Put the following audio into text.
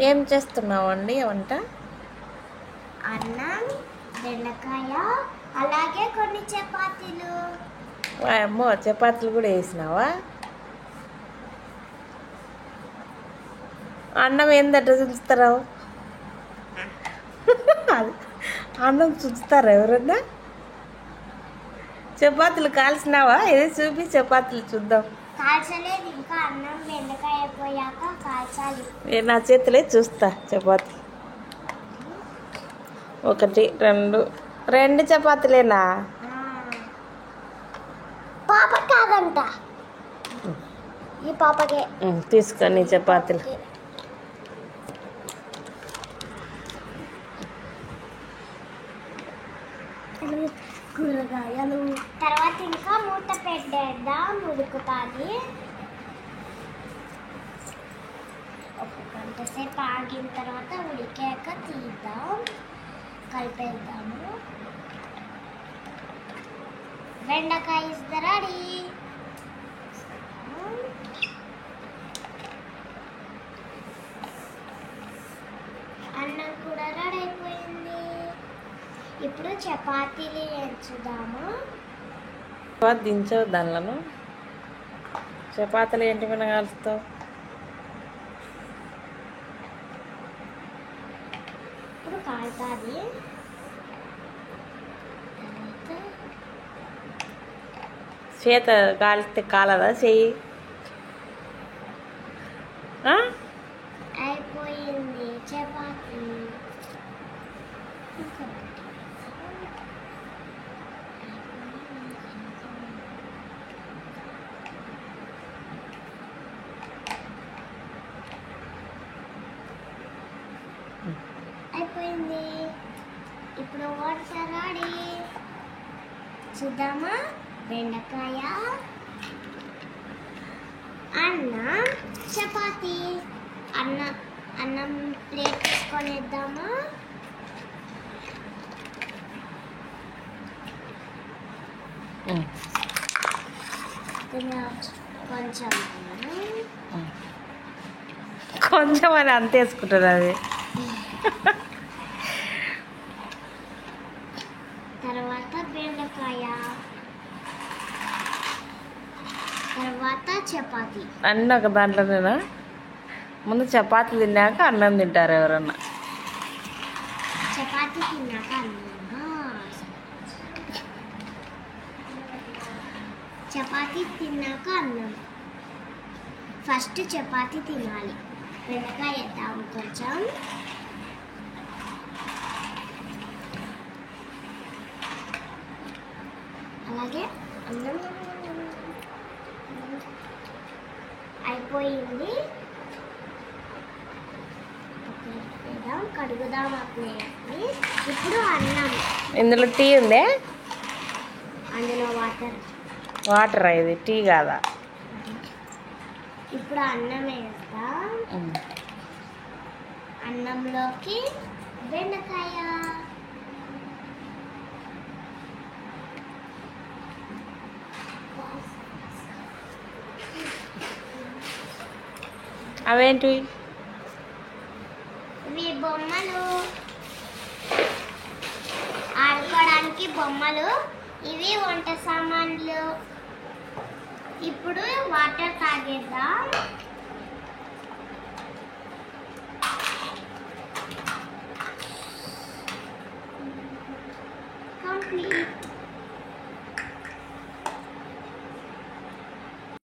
ఏం చేస్తున్నావు అండి వంట? అన్నం, బెండకాయ, అలాగే కొన్ని చపాతీలు. అమ్మో, చపాతీలు కూడా వేసినావా? అన్నం ఏందట చూస్తారా? అన్నం చూస్తారా ఎవరన్నా? చపాతీలు కాల్చినావా? ఏది చూపి, చపాతీలు చూద్దాం. కాల్చలేదు ఇంకా, అన్నం బెండకాయ అయిపోయాక కాల్చాలి. నా చేతులే చూస్తా. చపాతీ ఒకటి, రెండు చపాతీలేనా? పాప కాదంట, ఈ పాపకే. తీసుకొని చపాతీలు. కూరగాయలు తర్వాత ఇంకా మూత పెట్టేద్దాం, ఉడుకుతుంది. ఒక గంట సేపు ఆగిన తర్వాత ఉడికాక తీద్దాం, కలిపేద్దాము. బెండకాయ ఇస్ రెడీ. అన్నం కూడా రెడీ అయిపోయింది. ఇప్పుడు చపాతీలు ఎంచుదాము. దించవు దానిలను. చపాతీలు ఏంటి మీద కాలుస్తావు? ఇప్పుడు కాలుతుంది. చేత కాలిస్తే కాలదా చెయ్యి? అయిపోయింది చపాతీ. అయిపోయింది. ఇప్పుడు వాటర్ రెడీ. చూద్దామా? బెండకాయ, అన్నం, చపాతీ. అన్నం ప్లేట్ తీసుకొని వేద్దామా? కొంచెం అని అంత వేసుకుంటారు అది. తర్వాత బెండకాయ, తర్వాత చపాతీ. అన్నీ ఒక దాంట్లోనేనా? ముందు చపాతీ తిన్నాక అన్నం తింటారు ఎవరన్నా? చపాతీ తిన్నాక అన్నం. చపాతీ తిన్నాక అన్నం. ఫస్ట్ చపాతీ తినాలి. బెండకాయ వేద్దాము కొంచెం. అలాగే అన్నం అయిపోయింది. కడుగుదాం ఆ ప్లేట్ని. ఇప్పుడు అన్నం. ఇందులో టీ ఉందే? అందులో వాటర్. వాటర్ ఇది, టీ కాదా? ఇప్పుడు అన్నం వేస్తాం. అన్నంలోకి బెండకాయ. అవేంటివి? ఇవి బొమ్మలు, ఆడుకోవడానికి బొమ్మలు. ఇవి వంట సామాన్లు. ఇప్పుడు వాటర్ తాగేద్దాం. కంప్లీట్.